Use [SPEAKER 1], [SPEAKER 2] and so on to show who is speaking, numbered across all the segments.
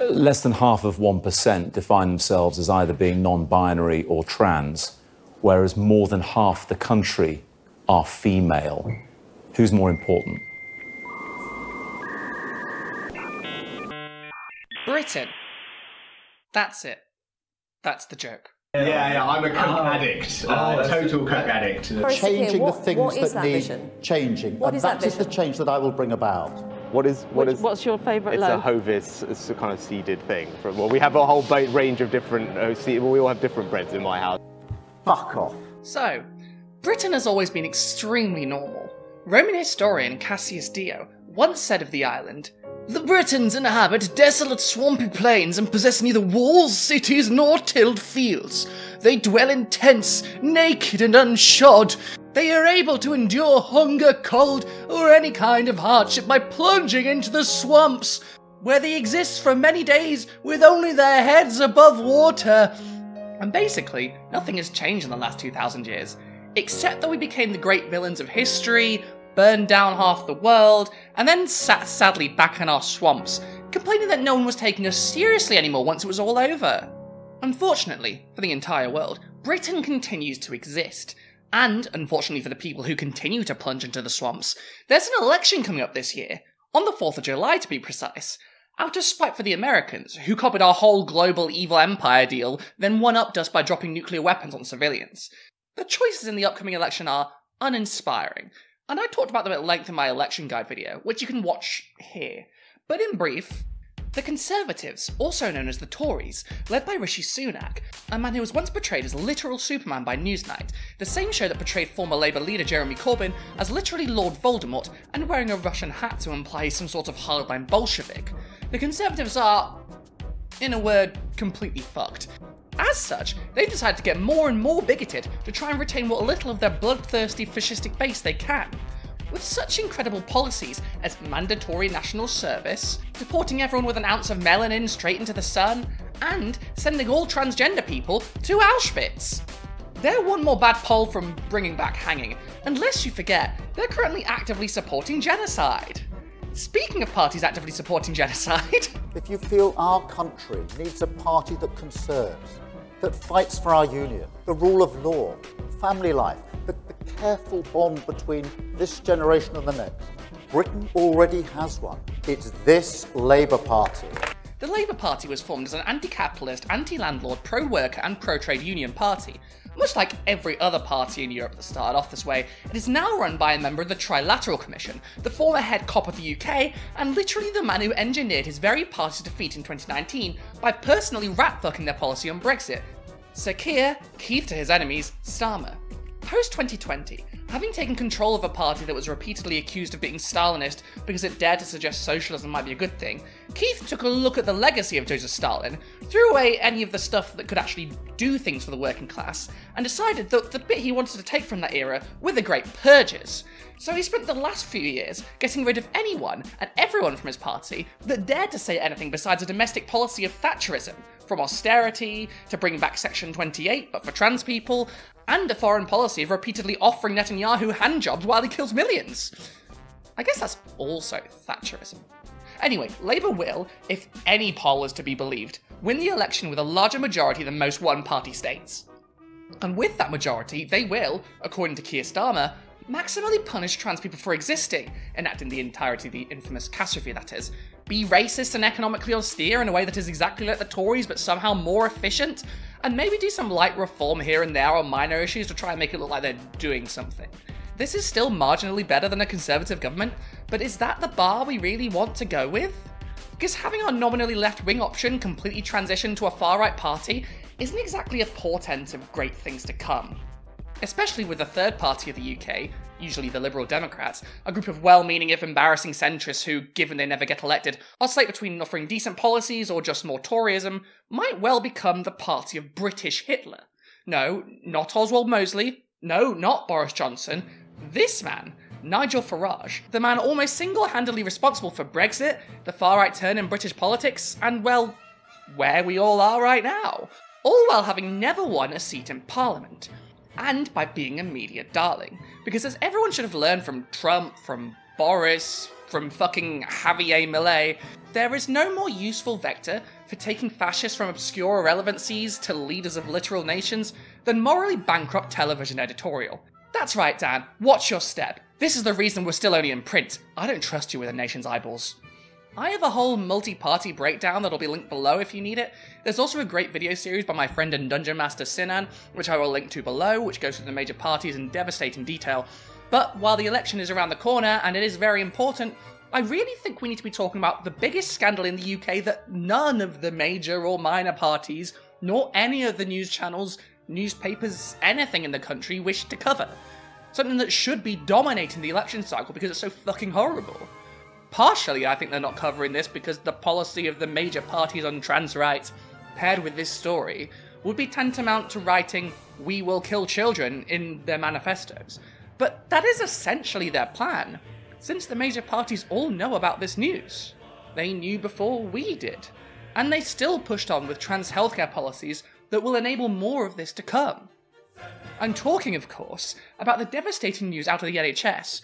[SPEAKER 1] Less than half of 1% define themselves as either being non-binary or trans, whereas more than half the country are female. Who's more important?
[SPEAKER 2] Britain. That's it. That's the joke.
[SPEAKER 3] Yeah, I'm a coke addict. Total coke addict.
[SPEAKER 4] Changing the things that need changing. And that is the change that I will bring about.
[SPEAKER 5] What's your favourite loaf?
[SPEAKER 6] It's a Hovis. It's a kind of seeded thing. Well, we have a whole range of different we all have different breads in my house.
[SPEAKER 4] Fuck off.
[SPEAKER 2] So, Britain has always been extremely normal. Roman historian Cassius Dio once said of the island, "The Britons inhabit desolate swampy plains and possess neither walls, cities, nor tilled fields. They dwell in tents, naked and unshod. They are able to endure hunger, cold, or any kind of hardship by plunging into the swamps, where they exist for many days with only their heads above water." And basically, nothing has changed in the last 2,000 years, except that we became the great villains of history, burned down half the world, and then sat sadly back in our swamps, complaining that no one was taking us seriously anymore once it was all over. Unfortunately, for the entire world, Britain continues to exist. And, unfortunately for the people who continue to plunge into the swamps, there's an election coming up this year, on the 4th of July to be precise, out of spite for the Americans, who copied our whole global evil empire deal, then one-upped us by dropping nuclear weapons on civilians. The choices in the upcoming election are uninspiring, and I talked about them at length in my election guide video, which you can watch here. But in brief, the Conservatives, also known as the Tories, led by Rishi Sunak, a man who was once portrayed as literal Superman by Newsnight, the same show that portrayed former Labour leader Jeremy Corbyn as literally Lord Voldemort and wearing a Russian hat to imply some sort of hardline Bolshevik. The Conservatives are, in a word, completely fucked. As such, they've decided to get more and more bigoted to try and retain what little of their bloodthirsty fascistic base they can. With such incredible policies as mandatory national service, deporting everyone with an ounce of melanin straight into the sun, and sending all transgender people to Auschwitz. They're one more bad poll from bringing back hanging, and lest you forget, they're currently actively supporting genocide. Speaking of parties actively supporting genocide...
[SPEAKER 4] If you feel our country needs a party that conserves, that fights for our union, the rule of law, family life, the careful bond between this generation and the next, Britain already has one. It's this Labour Party.
[SPEAKER 2] The Labour Party was formed as an anti-capitalist, anti-landlord, pro-worker and pro-trade union party. Much like every other party in Europe that started off this way, it is now run by a member of the Trilateral Commission, the former head cop of the UK, and literally the man who engineered his very party's defeat in 2019 by personally rat-fucking their policy on Brexit. Sir Keir, Keith to his enemies, Starmer. Post-2020, having taken control of a party that was repeatedly accused of being Stalinist because it dared to suggest socialism might be a good thing, Keith took a look at the legacy of Joseph Stalin, threw away any of the stuff that could actually do things for the working class, and decided that the bit he wanted to take from that era were the Great Purges. So he spent the last few years getting rid of anyone and everyone from his party that dared to say anything besides a domestic policy of Thatcherism, from austerity to bringing back Section 28 but for trans people, and a foreign policy of repeatedly offering Netanyahu handjobs while he kills millions. I guess that's also Thatcherism. Anyway, Labour will, if any poll is to be believed, win the election with a larger majority than most one-party states. And with that majority, they will, according to Keir Starmer, maximally punish trans people for existing, enacting the entirety of the infamous Cass review that is, be racist and economically austere in a way that is exactly like the Tories but somehow more efficient, and maybe do some light reform here and there on minor issues to try and make it look like they're doing something. This is still marginally better than a Conservative government, but is that the bar we really want to go with? Because having our nominally left-wing option completely transition to a far-right party isn't exactly a portent of great things to come. Especially with the third party of the UK, usually the Liberal Democrats, a group of well-meaning if embarrassing centrists who, given they never get elected, oscillate between offering decent policies or just more Toryism, might well become the party of British Hitler. No, not Oswald Mosley. No, not Boris Johnson. This man, Nigel Farage, the man almost single-handedly responsible for Brexit, the far-right turn in British politics, and, well, where we all are right now. All while having never won a seat in Parliament. And by being a media darling. Because as everyone should have learned from Trump, from Boris, from fucking Javier Milei, there is no more useful vector for taking fascists from obscure irrelevancies to leaders of literal nations than morally bankrupt television editorial. That's right, Dan, watch your step. This is the reason we're still only in print. I don't trust you with a nation's eyeballs. I have a whole multi-party breakdown that'll be linked below if you need it. There's also a great video series by my friend and Dungeon Master Sinan, which I will link to below, which goes through the major parties in devastating detail. But while the election is around the corner, and it is very important, I really think we need to be talking about the biggest scandal in the UK that none of the major or minor parties, nor any of the news channels, newspapers, anything in the country wish to cover. Something that should be dominating the election cycle because it's so fucking horrible. Partially, I think they're not covering this because the policy of the major parties on trans rights, paired with this story, would be tantamount to writing "we will kill children" in their manifestos. But that is essentially their plan, since the major parties all know about this news. They knew before we did. And they still pushed on with trans healthcare policies that will enable more of this to come. I'm talking, of course, about the devastating news out of the NHS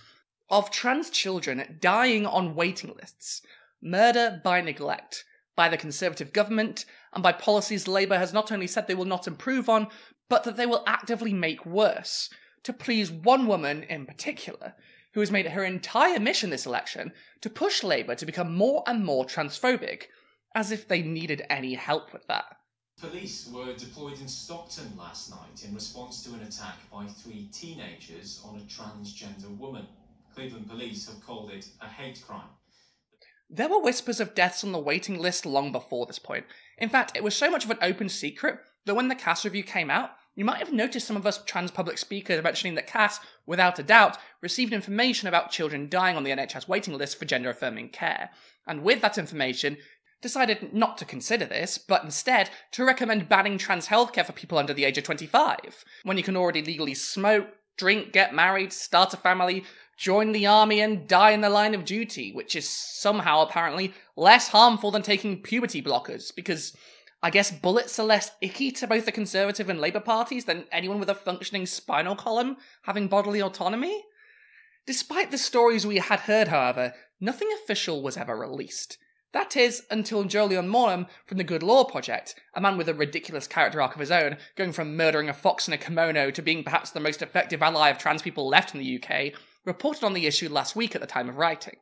[SPEAKER 2] of trans children dying on waiting lists, murder by neglect, by the Conservative government, and by policies Labour has not only said they will not improve on, but that they will actively make worse, to please one woman in particular, who has made it her entire mission this election to push Labour to become more and more transphobic, as if they needed any help with that.
[SPEAKER 7] Police were deployed in Stockton last night in response to an attack by 3 teenagers on a transgender woman. Cleveland police have called it a hate crime.
[SPEAKER 2] There were whispers of deaths on the waiting list long before this point. In fact, it was so much of an open secret that when the Cass review came out, you might have noticed some of us trans public speakers mentioning that Cass, without a doubt, received information about children dying on the NHS waiting list for gender-affirming care, and with that information, decided not to consider this, but instead to recommend banning trans healthcare for people under the age of 25, when you can already legally smoke, drink, get married, start a family, join the army and die in the line of duty, which is somehow apparently less harmful than taking puberty blockers, because I guess bullets are less icky to both the Conservative and Labour parties than anyone with a functioning spinal column having bodily autonomy. Despite the stories we had heard, however, nothing official was ever released. That is, until Jolyon Morham from the Good Law Project, a man with a ridiculous character arc of his own, going from murdering a fox in a kimono to being perhaps the most effective ally of trans people left in the UK, reported on the issue last week at the time of writing.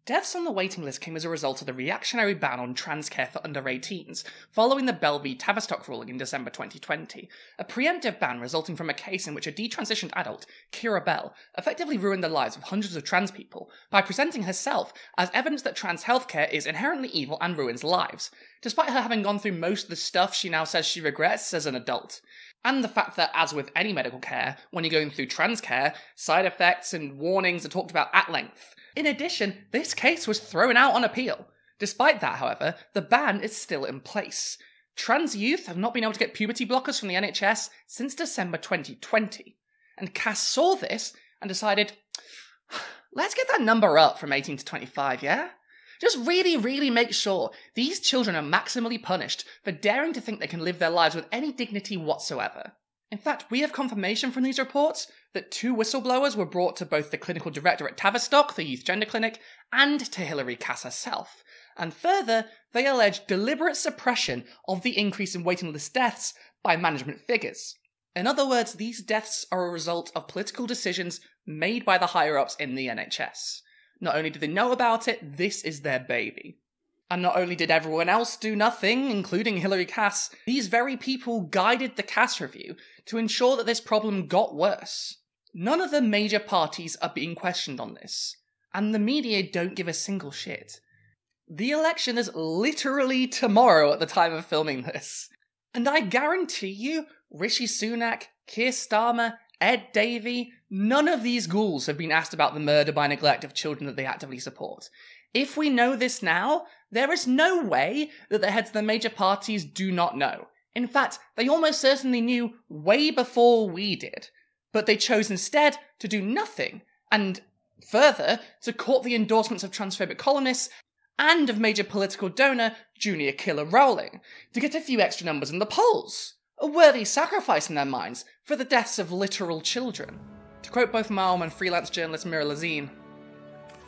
[SPEAKER 2] Deaths on the waiting list came as a result of the reactionary ban on trans care for under 18s, following the Bell v Tavistock ruling in December 2020, a preemptive ban resulting from a case in which a detransitioned adult, Kira Bell, effectively ruined the lives of hundreds of trans people by presenting herself as evidence that trans healthcare is inherently evil and ruins lives, despite her having gone through most of the stuff she now says she regrets as an adult. And the fact that, as with any medical care, when you're going through trans care, side effects and warnings are talked about at length. In addition, this case was thrown out on appeal. Despite that, however, the ban is still in place. Trans youth have not been able to get puberty blockers from the NHS since December 2020. And Cass saw this and decided, let's get that number up from 18 to 25, yeah? Just really make sure these children are maximally punished for daring to think they can live their lives with any dignity whatsoever. In fact, we have confirmation from these reports that 2 whistleblowers were brought to both the clinical director at Tavistock, the youth gender clinic, and to Hilary Cass herself. And further, they allege deliberate suppression of the increase in waiting list deaths by management figures. In other words, these deaths are a result of political decisions made by the higher-ups in the NHS. Not only did they know about it, this is their baby. And not only did everyone else do nothing, including Hilary Cass, these very people guided the Cass review to ensure that this problem got worse. None of the major parties are being questioned on this, and the media don't give a single shit. The election is literally tomorrow at the time of filming this. And I guarantee you, Rishi Sunak, Keir Starmer, Ed Davey, none of these ghouls have been asked about the murder by neglect of children that they actively support. If we know this now, there is no way that the heads of the major parties do not know. In fact, they almost certainly knew way before we did. But they chose instead to do nothing, and further, to court the endorsements of transphobic columnists and of major political donor Junior Killer Rowling, to get a few extra numbers in the polls. A worthy sacrifice in their minds for the deaths of literal children. To quote both Malm and freelance journalist Mira Lazine,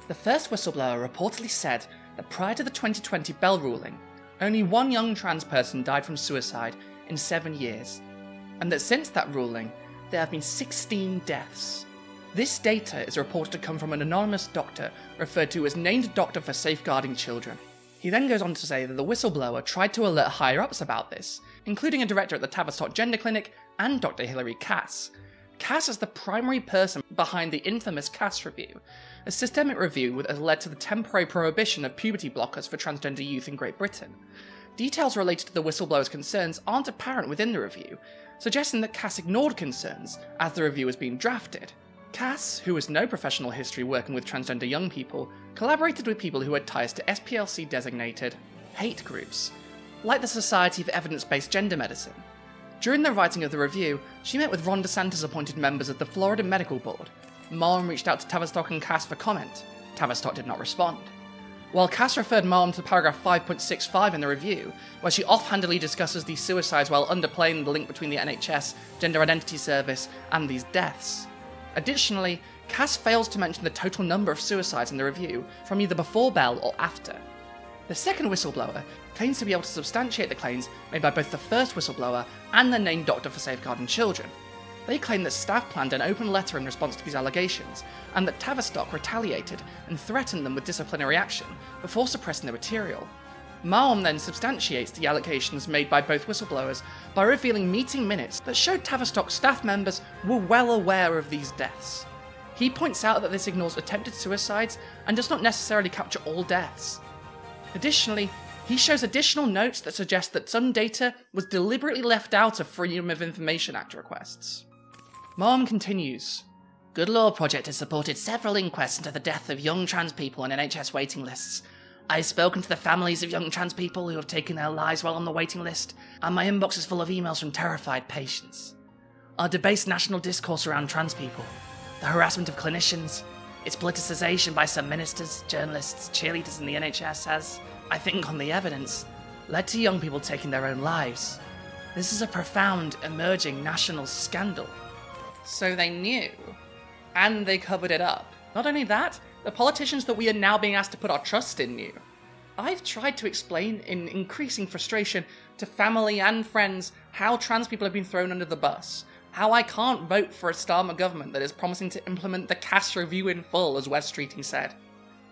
[SPEAKER 2] The first whistleblower reportedly said that prior to the 2020 Bell ruling, only one young trans person died from suicide in 7 years, and that since that ruling, there have been 16 deaths. This data is reported to come from an anonymous doctor referred to as Named Doctor for Safeguarding Children. He then goes on to say that the whistleblower tried to alert higher-ups about this, including a director at the Tavistock Gender Clinic and Dr. Hilary Cass. Cass is the primary person behind the infamous Cass Review, a systemic review that has led to the temporary prohibition of puberty blockers for transgender youth in Great Britain. Details related to the whistleblower's concerns aren't apparent within the review, suggesting that Cass ignored concerns as the review was being drafted. Cass, who has no professional history working with transgender young people, collaborated with people who had ties to SPLC-designated hate groups, like the Society for Evidence-Based Gender Medicine. During the writing of the review, she met with Ron DeSantis-appointed members of the Florida Medical Board. Malm reached out to Tavistock and Cass for comment. Tavistock did not respond. While Cass referred Malm to paragraph 5.65 in the review, where she offhandedly discusses these suicides while underplaying the link between the NHS, Gender Identity Service, and these deaths. Additionally, Cass fails to mention the total number of suicides in the review from either before Bell or after. The second whistleblower claims to be able to substantiate the claims made by both the first whistleblower and the named doctor for safeguarding children. They claim that staff planned an open letter in response to these allegations, and that Tavistock retaliated and threatened them with disciplinary action before suppressing the material. Malm then substantiates the allegations made by both whistleblowers by revealing meeting minutes that showed Tavistock staff members were well aware of these deaths. He points out that this ignores attempted suicides and does not necessarily capture all deaths. Additionally, he shows additional notes that suggest that some data was deliberately left out of Freedom of Information Act requests. Malm continues, "Good Law Project has supported several inquests into the death of young trans people on NHS waiting lists. I've spoken to the families of young trans people who have taken their lives while on the waiting list, and my inbox is full of emails from terrified patients. Our debased national discourse around trans people, the harassment of clinicians, its politicisation by some ministers, journalists, cheerleaders in the NHS has, I think on the evidence, led to young people taking their own lives. This is a profound, emerging national scandal." So they knew, and they covered it up. Not only that, the politicians that we are now being asked to put our trust in knew. I've tried to explain in increasing frustration to family and friends how trans people have been thrown under the bus, how I can't vote for a Starmer government that is promising to implement the Cass Review in full, as Wes Streeting said.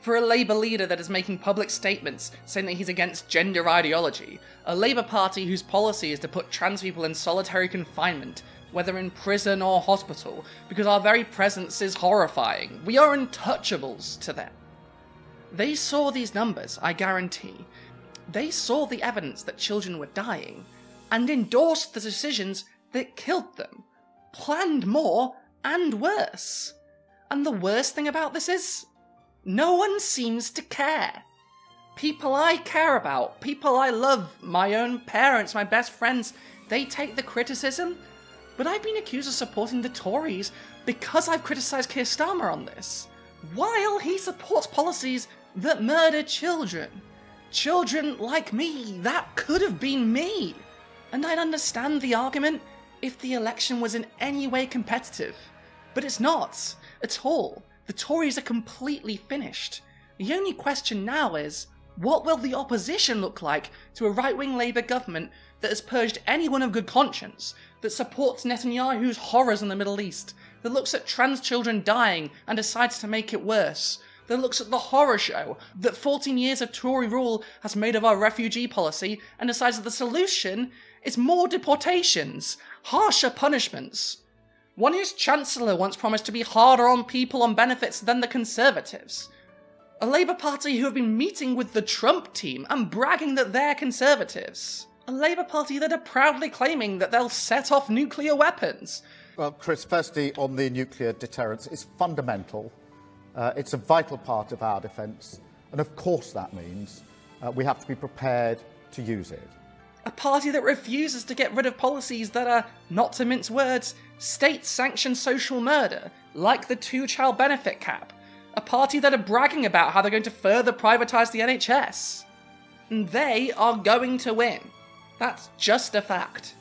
[SPEAKER 2] For a Labour leader that is making public statements saying that he's against gender ideology, a Labour Party whose policy is to put trans people in solitary confinement, whether in prison or hospital, because our very presence is horrifying. We are untouchables to them. They saw these numbers, I guarantee. They saw the evidence that children were dying, and endorsed the decisions that killed them, planned more and worse. And the worst thing about this is, no one seems to care. People I care about, people I love, my own parents, my best friends, they take the criticism. But I've been accused of supporting the Tories because I've criticised Keir Starmer on this, while he supports policies that murder children. Children like me, that could have been me. And I'd understand the argument if the election was in any way competitive. But it's not, at all. The Tories are completely finished. The only question now is, what will the opposition look like to a right-wing Labour government that has purged anyone of good conscience, that supports Netanyahu's horrors in the Middle East, that looks at trans children dying and decides to make it worse, that looks at the horror show that 14 years of Tory rule has made of our refugee policy and decides that the solution is more deportations, harsher punishments. One whose Chancellor once promised to be harder on people on benefits than the Conservatives. A Labour Party who have been meeting with the Trump team and bragging that they're Conservatives. A Labour Party that are proudly claiming that they'll set off nuclear weapons.
[SPEAKER 4] Well, Chris, firstly, on the nuclear deterrence, it's fundamental. It's a vital part of our defence. And of course that means we have to be prepared to use it.
[SPEAKER 2] A party that refuses to get rid of policies that are, not to mince words, state-sanctioned social murder, like the two-child benefit cap. A party that are bragging about how they're going to further privatise the NHS. And they are going to win. That's just a fact.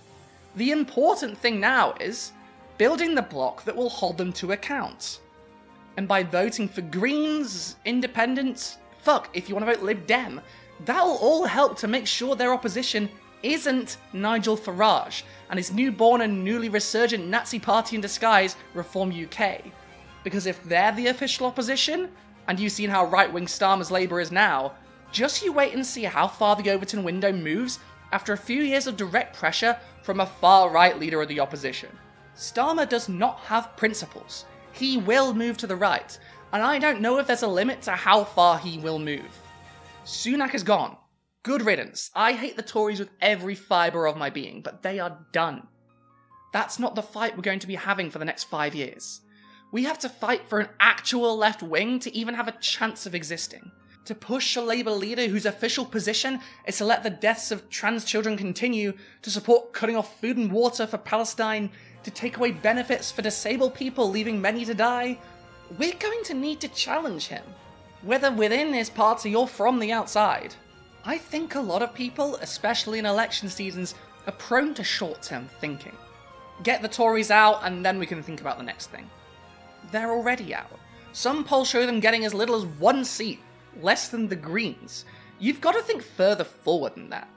[SPEAKER 2] The important thing now is building the block that will hold them to account. And by voting for Greens, Independents, fuck, if you want to vote Lib Dem, that'll all help to make sure their opposition isn't Nigel Farage and his newborn and newly resurgent Nazi party in disguise, Reform UK. Because if they're the official opposition, and you've seen how right-wing Starmer's Labour is now, just you wait and see how far the Overton window moves after a few years of direct pressure from a far-right leader of the opposition. Starmer does not have principles. He will move to the right, and I don't know if there's a limit to how far he will move. Sunak is gone. Good riddance. I hate the Tories with every fibre of my being, but they are done. That's not the fight we're going to be having for the next 5 years. We have to fight for an actual left wing to even have a chance of existing. To push a Labour leader whose official position is to let the deaths of trans children continue, to support cutting off food and water for Palestine, to take away benefits for disabled people, leaving many to die. We're going to need to challenge him, whether within his party or from the outside. I think a lot of people, especially in election seasons, are prone to short-term thinking. Get the Tories out and then we can think about the next thing. They're already out. Some polls show them getting as little as 1 seat, less than the Greens. You've got to think further forward than that.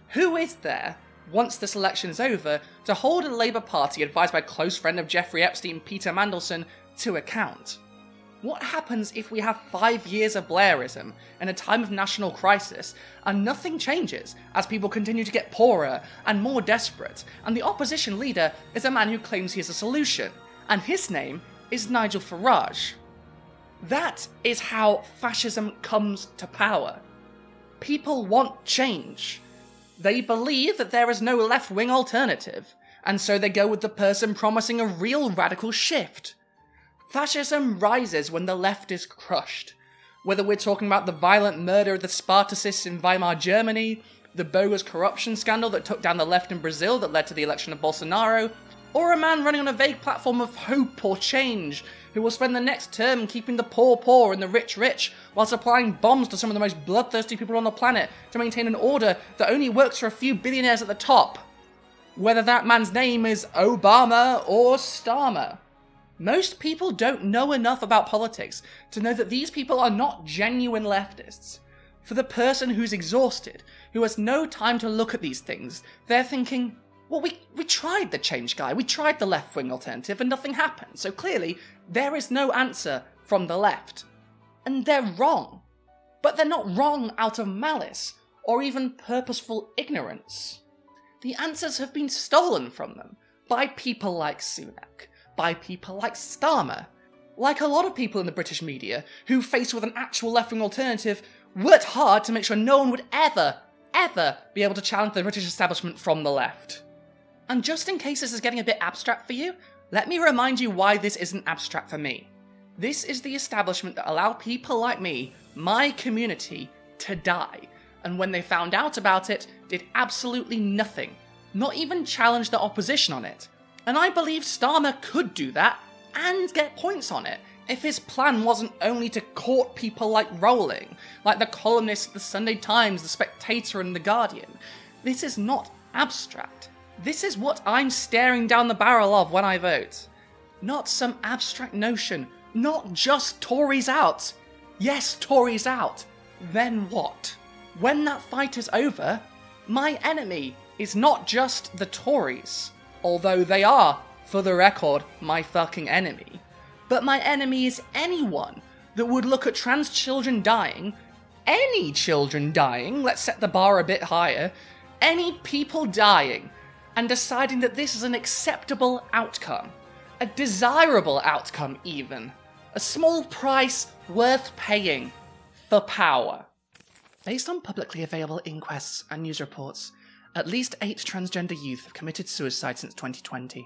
[SPEAKER 2] Who is there, once this election is over, to hold a Labour Party advised by close friend of Jeffrey Epstein, Peter Mandelson, to account? What happens if we have 5 years of Blairism in a time of national crisis and nothing changes as people continue to get poorer and more desperate, and the opposition leader is a man who claims he is a solution, and his name is Nigel Farage? That is how fascism comes to power. People want change. They believe that there is no left-wing alternative, and so they go with the person promising a real radical shift. Fascism rises when the left is crushed. Whether we're talking about the violent murder of the Spartacists in Weimar Germany, the bogus corruption scandal that took down the left in Brazil that led to the election of Bolsonaro, or a man running on a vague platform of hope or change who will spend the next term keeping the poor poor and the rich rich while supplying bombs to some of the most bloodthirsty people on the planet to maintain an order that only works for a few billionaires at the top. Whether that man's name is Obama or Starmer. Most people don't know enough about politics to know that these people are not genuine leftists. For the person who's exhausted, who has no time to look at these things, they're thinking, well, we tried the change guy, we tried the left-wing alternative and nothing happened, so clearly there is no answer from the left. And they're wrong. But they're not wrong out of malice, or even purposeful ignorance. The answers have been stolen from them by people like Sunak, by people like Starmer, like a lot of people in the British media who, faced with an actual left-wing alternative, worked hard to make sure no one would ever be able to challenge the British establishment from the left. And just in case this is getting a bit abstract for you, let me remind you why this isn't abstract for me. This is the establishment that allowed people like me, my community, to die, and when they found out about it, did absolutely nothing, not even challenge the opposition on it. And I believe Starmer could do that, and get points on it, if his plan wasn't only to court people like Rowling, like the columnists at the Sunday Times, the Spectator and the Guardian. This is not abstract. This is what I'm staring down the barrel of when I vote. Not some abstract notion, not just Tories out. Yes, Tories out. Then what? When that fight is over, my enemy is not just the Tories, although they are, for the record, my fucking enemy. But my enemy is anyone that would look at trans children dying, any children dying, let's set the bar a bit higher, any people dying, and deciding that this is an acceptable outcome, a desirable outcome even, a small price worth paying for power. Based on publicly available inquests and news reports, at least 8 transgender youth have committed suicide since 2020.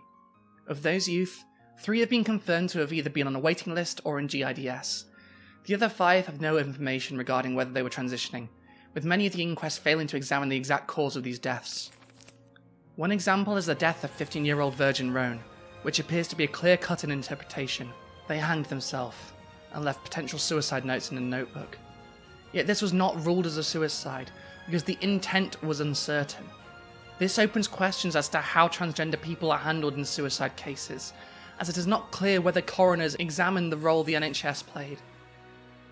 [SPEAKER 2] Of those youth, 3 have been confirmed to have either been on a waiting list or in GIDS. The other 5 have no information regarding whether they were transitioning, with many of the inquests failing to examine the exact cause of these deaths. One example is the death of 15-year-old Virgin Roan, which appears to be a clear-cut interpretation. They hanged themselves, and left potential suicide notes in a notebook. Yet this was not ruled as a suicide, because the intent was uncertain. This opens questions as to how transgender people are handled in suicide cases, as it is not clear whether coroners examined the role the NHS played.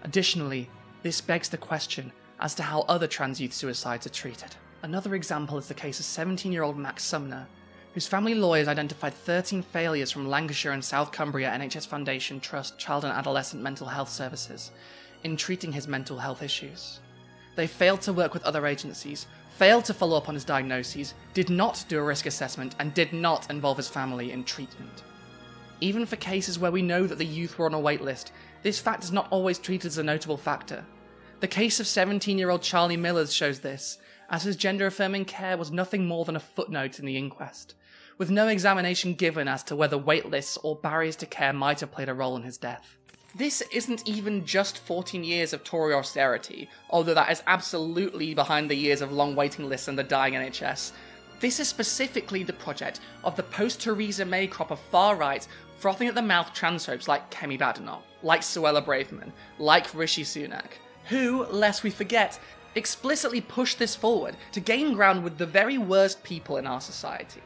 [SPEAKER 2] Additionally, this begs the question as to how other trans youth suicides are treated. Another example is the case of 17-year-old Max Sumner, whose family lawyers identified 13 failures from Lancashire and South Cumbria NHS Foundation Trust Child and Adolescent Mental Health Services in treating his mental health issues. They failed to work with other agencies, failed to follow up on his diagnoses, did not do a risk assessment, and did not involve his family in treatment. Even for cases where we know that the youth were on a wait list, this fact is not always treated as a notable factor. The case of 17-year-old Charlie Millers shows this, as his gender-affirming care was nothing more than a footnote in the inquest, with no examination given as to whether wait lists or barriers to care might have played a role in his death. This isn't even just 14 years of Tory austerity, although that is absolutely behind the years of long waiting lists and the dying NHS. This is specifically the project of the post-Theresa May crop of far-right, frothing-at-the-mouth transphobes like Kemi Badenoch, like Suella Braverman, like Rishi Sunak, who, lest we forget, explicitly pushed this forward to gain ground with the very worst people in our society.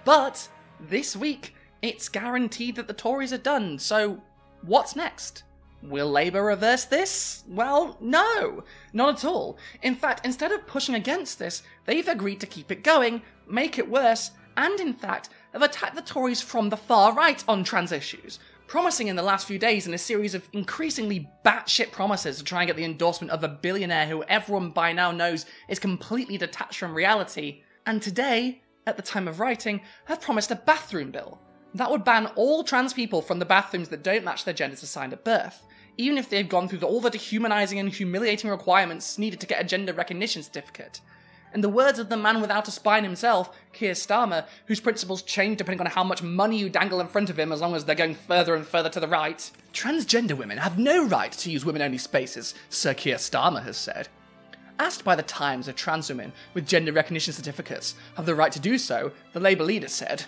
[SPEAKER 2] But this week, it's guaranteed that the Tories are done, so what's next? Will Labour reverse this? Well, no, not at all. In fact, instead of pushing against this, they've agreed to keep it going, make it worse, and in fact, have attacked the Tories from the far right on trans issues, promising in the last few days in a series of increasingly batshit promises to try and get the endorsement of a billionaire who everyone by now knows is completely detached from reality, and today, at the time of writing, have promised a bathroom bill that would ban all trans people from the bathrooms that don't match their genders assigned at birth, even if they've gone through all the dehumanizing and humiliating requirements needed to get a gender recognition certificate. In the words of the man without a spine himself, Keir Starmer, whose principles change depending on how much money you dangle in front of him as long as they're going further and further to the right. Transgender women have no right to use women-only spaces, Sir Keir Starmer has said. Asked by the Times if trans women with gender recognition certificates have the right to do so, the Labour leader said,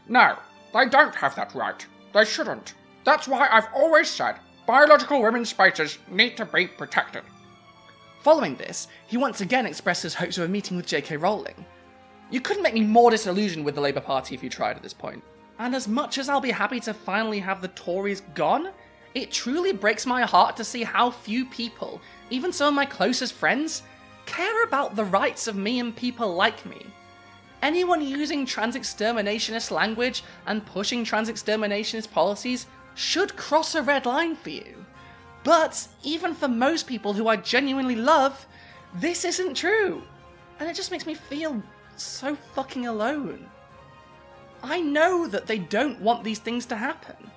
[SPEAKER 2] "No, they don't have that right. They shouldn't. That's why I've always said biological women's spaces need to be protected." Following this, he once again expressed his hopes of a meeting with J.K. Rowling. You couldn't make me more disillusioned with the Labour Party if you tried at this point. And as much as I'll be happy to finally have the Tories gone, it truly breaks my heart to see how few people, even some of my closest friends, care about the rights of me and people like me. Anyone using trans-exterminationist language and pushing trans-exterminationist policies should cross a red line for you. But even for most people who I genuinely love, this isn't true. And it just makes me feel so fucking alone. I know that they don't want these things to happen,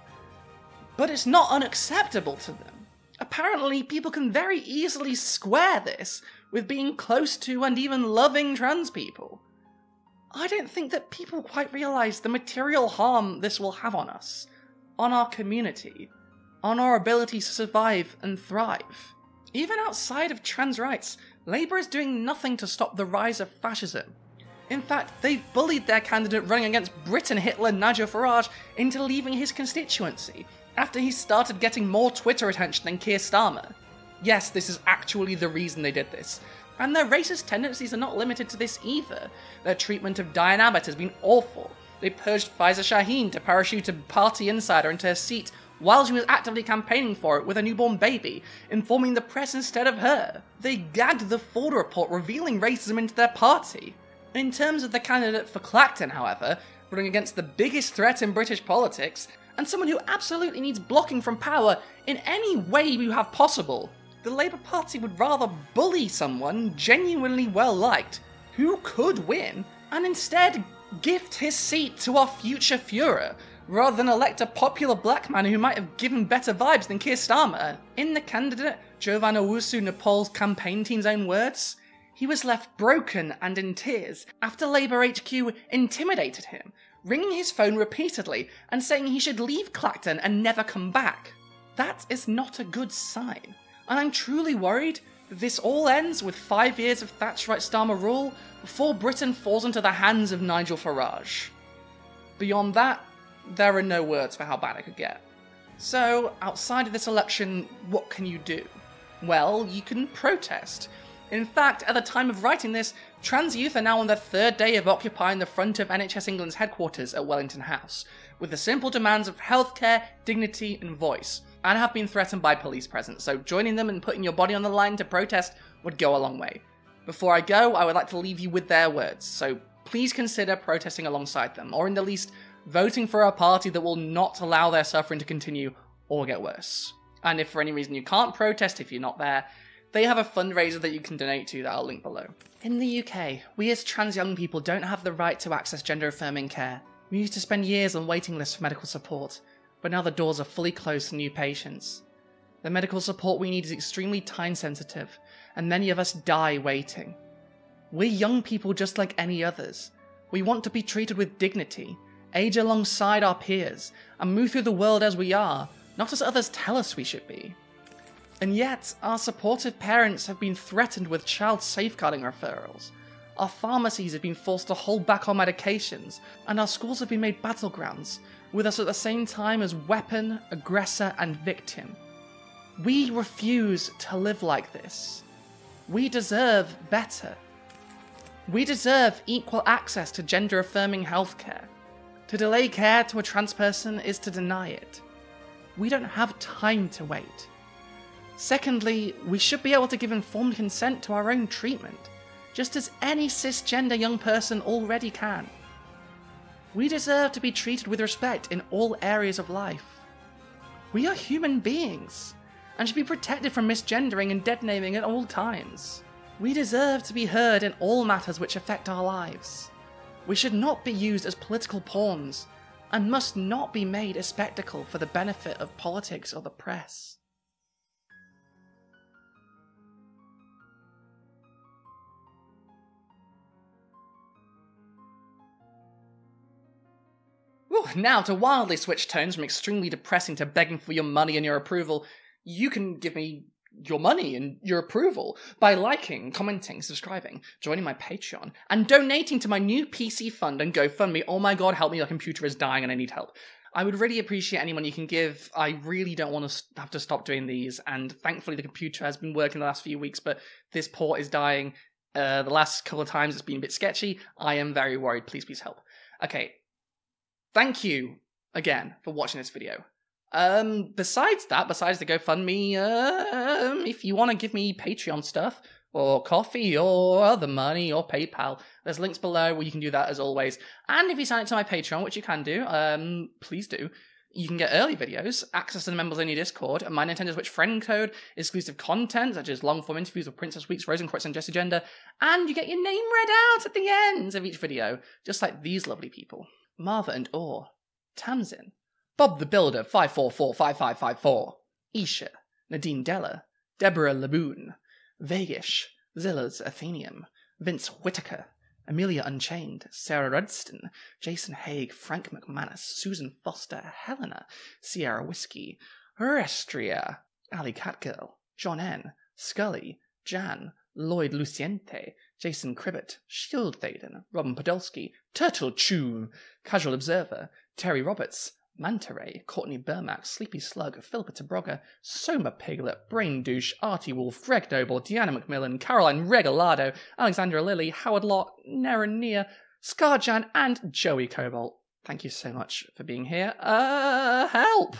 [SPEAKER 2] but it's not unacceptable to them. Apparently, people can very easily square this with being close to and even loving trans people. I don't think that people quite realise the material harm this will have on us, on our community, on our ability to survive and thrive. Even outside of trans rights, Labour is doing nothing to stop the rise of fascism. In fact, they've bullied their candidate running against Britain Hitler, Nigel Farage, into leaving his constituency, after he started getting more Twitter attention than Keir Starmer. Yes, this is actually the reason they did this. And their racist tendencies are not limited to this either. Their treatment of Diane Abbott has been awful. They purged Faiza Shaheen to parachute a party insider into her seat while she was actively campaigning for it with a newborn baby, informing the press instead of her. They gagged the Ford report revealing racism into their party. In terms of the candidate for Clacton, however, running against the biggest threat in British politics, and someone who absolutely needs blocking from power in any way you have possible, the Labour Party would rather bully someone genuinely well-liked, who could win, and instead gift his seat to our future Führer, rather than elect a popular black man who might have given better vibes than Keir Starmer. In the candidate Jovan Owusu-Nepal's campaign team's own words, he was left broken and in tears after Labour HQ intimidated him, ringing his phone repeatedly and saying he should leave Clacton and never come back. That is not a good sign, and I'm truly worried that this all ends with 5 years of Thatcherite-Starmer rule before Britain falls into the hands of Nigel Farage. Beyond that, there are no words for how bad it could get. So, outside of this election, what can you do? Well, you can protest. In fact, at the time of writing this, Trans youth are now on their third day of occupying the front of NHS England's headquarters at Wellington House, with the simple demands of healthcare, dignity and voice, and have been threatened by police presence, so joining them and putting your body on the line to protest would go a long way. Before I go, I would like to leave you with their words, so please consider protesting alongside them, or in the least, voting for a party that will not allow their suffering to continue or get worse. And if for any reason you can't protest if you're not there, they have a fundraiser that you can donate to that I'll link below. In the UK, we as trans young people don't have the right to access gender-affirming care. We used to spend years on waiting lists for medical support, but now the doors are fully closed to new patients. The medical support we need is extremely time-sensitive, and many of us die waiting. We're young people just like any others. We want to be treated with dignity, age alongside our peers, and move through the world as we are, not as others tell us we should be. And yet, our supportive parents have been threatened with child safeguarding referrals. Our pharmacies have been forced to hold back our medications, and our schools have been made battlegrounds, with us at the same time as weapon, aggressor, and victim. We refuse to live like this. We deserve better. We deserve equal access to gender-affirming healthcare. To delay care to a trans person is to deny it. We don't have time to wait. Secondly, we should be able to give informed consent to our own treatment, just as any cisgender young person already can. We deserve to be treated with respect in all areas of life. We are human beings, and should be protected from misgendering and deadnaming at all times. We deserve to be heard in all matters which affect our lives. We should not be used as political pawns, and must not be made a spectacle for the benefit of politics or the press. Now, to wildly switch tones from extremely depressing to begging for your money and your approval, you can give me your money and your approval by liking, commenting, subscribing, joining my Patreon, and donating to my new PC fund and GoFundMe. Oh my god, help me, my computer is dying and I need help. I would really appreciate any money you can give. I really don't want to have to stop doing these, and thankfully the computer has been working the last few weeks, but this port is dying. The last couple of times it's been a bit sketchy. I am very worried. Please help. Okay. Thank you again for watching this video. Besides the GoFundMe, if you want to give me Patreon stuff, or coffee, or other money, or PayPal, there's links below where you can do that as always. And if you sign up to my Patreon, which you can do, please do, you can get early videos, access to the members only Discord, and my Nintendo Switch friend code, exclusive content such as long-form interviews with Princess Weeks, Rosencrantz, and Jessie Gender, and you get your name read out at the end of each video, just like these lovely people. Martha and Orr, Tamsin, Bob the Builder 5445554, Isha, Nadine Della, Deborah Laboon, Vegish, Zilla's Athenium, Vince Whitaker, Amelia Unchained, Sarah Rudston, Jason Haig, Frank McManus, Susan Foster, Helena, Sierra Whiskey, Restria, Ali Catgirl, John N, Scully, Jan, Lloyd Luciente, Jason Cribbett, Shield Thaden, Robin Podolsky, Turtle Chew, Casual Observer, Terry Roberts, Manta Ray, Courtney Burmack, Sleepy Slug, Philippa Tabroga, Soma Piglet, Brain Douche, Artie Wolf, Greg Doble, Deanna McMillan, Caroline Regalado, Alexandra Lilly, Howard Lott, Nerania, Scarjan, and Joey Cobalt. Thank you so much for being here. Help!